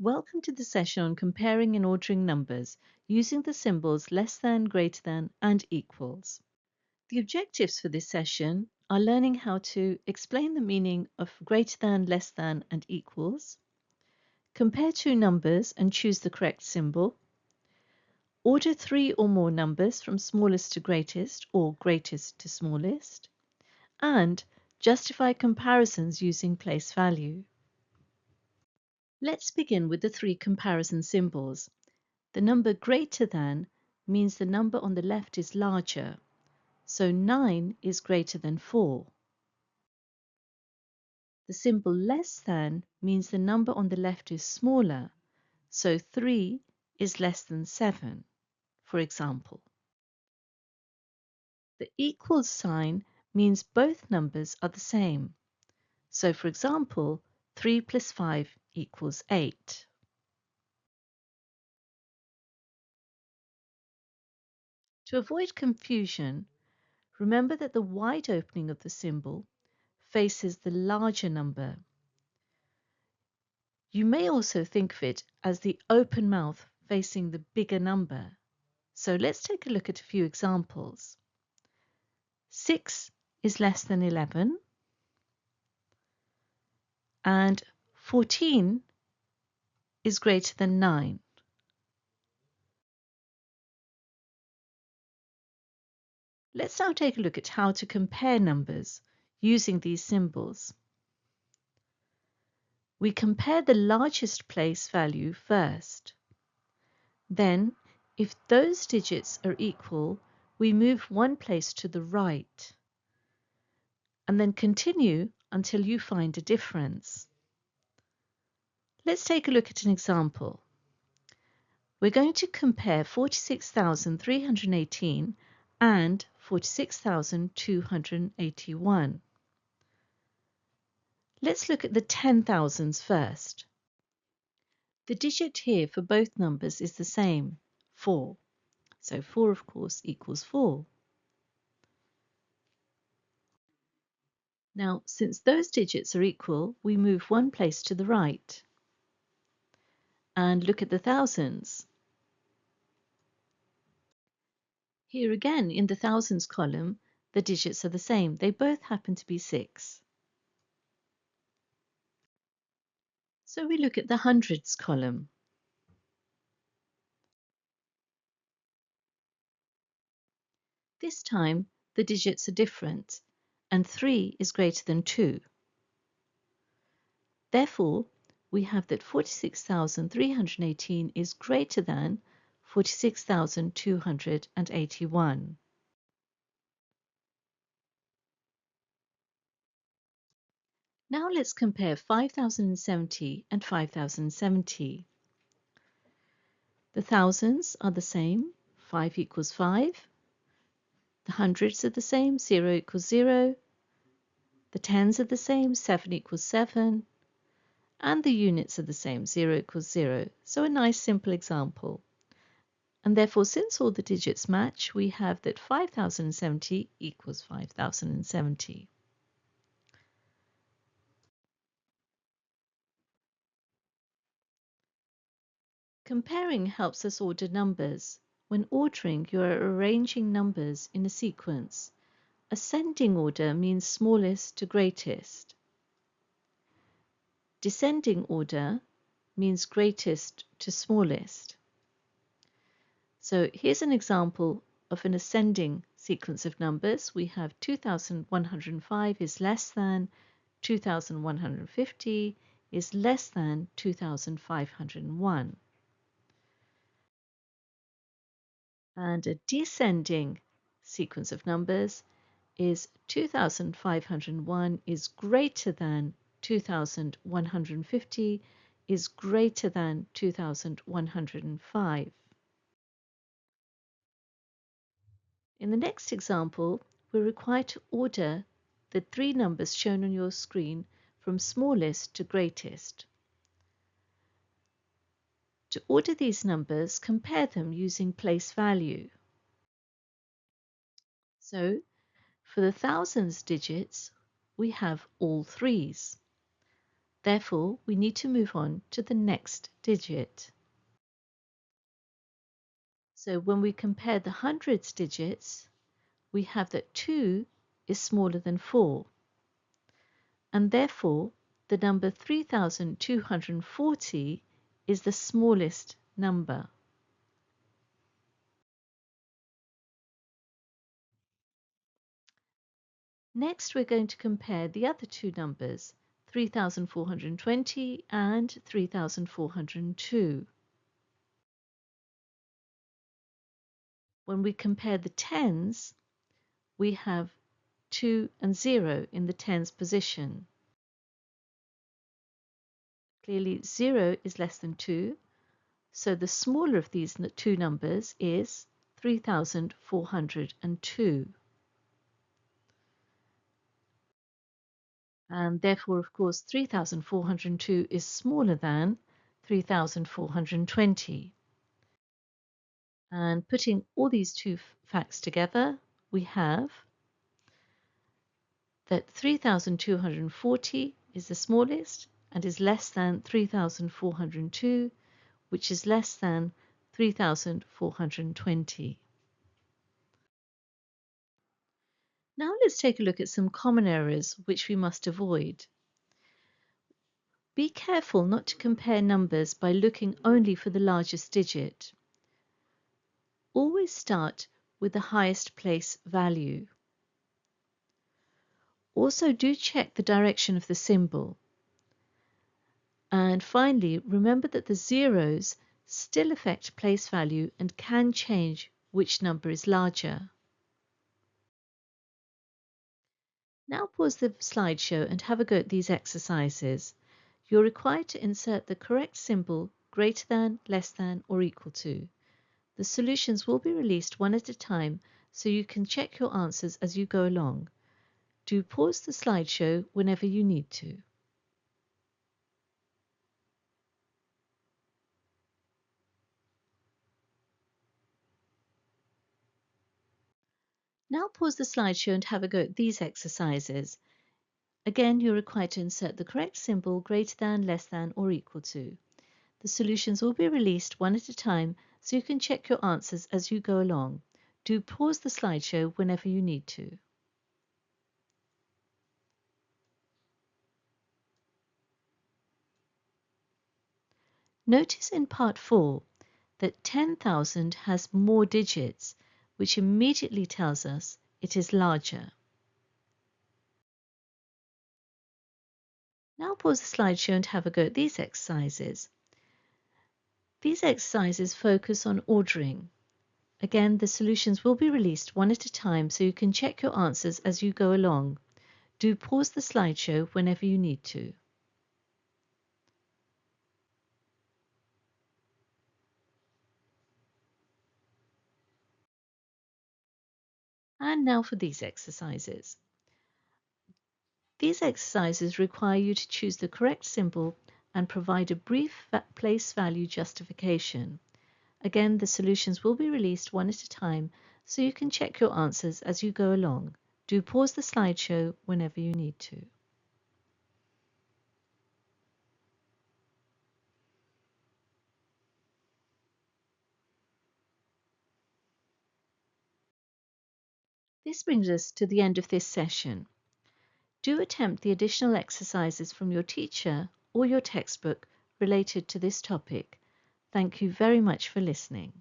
Welcome to the session on comparing and ordering numbers using the symbols less than, greater than, and equals. The objectives for this session are learning how to explain the meaning of greater than, less than, and equals, compare two numbers and choose the correct symbol, order three or more numbers from smallest to greatest or greatest to smallest, and justify comparisons using place value. Let's begin with the three comparison symbols. The number greater than means the number on the left is larger, so 9 is greater than 4. The symbol less than means the number on the left is smaller, so 3 is less than 7, for example. The equals sign means both numbers are the same, so for example, 3 plus 5 equals 8. To avoid confusion, remember that the wide opening of the symbol faces the larger number. You may also think of it as the open mouth facing the bigger number. So let's take a look at a few examples. 6 is less than 11, and 14 is greater than 9. Let's now take a look at how to compare numbers using these symbols. We compare the largest place value first. Then, if those digits are equal, we move one place to the right, and then continue until you find a difference. Let's take a look at an example. We're going to compare 46,318 and 46,281. Let's look at the 10,000s first. The digit here for both numbers is the same, 4. So 4, of course, equals 4. Now, since those digits are equal, we move one place to the right. And look at the thousands. Here again, in the thousands column, the digits are the same. They both happen to be 6. So we look at the hundreds column. This time, the digits are different, and 3 is greater than 2. Therefore, we have that 46,318 is greater than 46,281. Now let's compare 5,070 and 5,070. The thousands are the same, 5 equals 5. The hundreds are the same, 0 equals 0. The tens are the same, 7 equals 7. And the units are the same, 0 equals 0. So a nice simple example. And therefore, since all the digits match, we have that 5,070 equals 5,070. Comparing helps us order numbers. When ordering, you are arranging numbers in a sequence. Ascending order means smallest to greatest. Descending order means greatest to smallest. So here's an example of an ascending sequence of numbers. We have 2,105 is less than 2,150 is less than 2,501. And a descending sequence of numbers is 2,501 is greater than 2,150 is greater than 2,105. In the next example, we're required to order the three numbers shown on your screen from smallest to greatest. To order these numbers, compare them using place value. So, for the thousands digits, we have all threes. Therefore, we need to move on to the next digit. So when we compare the hundreds digits, we have that 2 is smaller than 4, and therefore the number 3240 is the smallest number. Next, we're going to compare the other two numbers, 3420 and 3402. When we compare the tens, we have 2 and 0 in the tens position. Clearly 0 is less than 2, so the smaller of these two numbers is 3402. And therefore, of course, 3402 is smaller than 3420. And putting all these two facts together, we have that 3240 is the smallest and is less than 3402, which is less than 3420. Now let's take a look at some common errors which we must avoid. Be careful not to compare numbers by looking only for the largest digit. Always start with the highest place value. Also, do check the direction of the symbol. And finally, remember that the zeros still affect place value and can change which number is larger. Now pause the slideshow and have a go at these exercises. You're required to insert the correct symbol greater than, less than, or equal to. The solutions will be released one at a time so you can check your answers as you go along. Do pause the slideshow whenever you need to. Now pause the slideshow and have a go at these exercises. Again, you're required to insert the correct symbol greater than, less than, or equal to. The solutions will be released one at a time so you can check your answers as you go along. Do pause the slideshow whenever you need to. Notice in part 4 that 10,000 has more digits, which immediately tells us it is larger. Now pause the slideshow and have a go at these exercises. These exercises focus on ordering. Again, the solutions will be released one at a time so you can check your answers as you go along. Do pause the slideshow whenever you need to. And now for these exercises. These exercises require you to choose the correct symbol and provide a brief place value justification. Again, the solutions will be released one at a time so you can check your answers as you go along. Do pause the slideshow whenever you need to. This brings us to the end of this session. Do attempt the additional exercises from your teacher or your textbook related to this topic. Thank you very much for listening.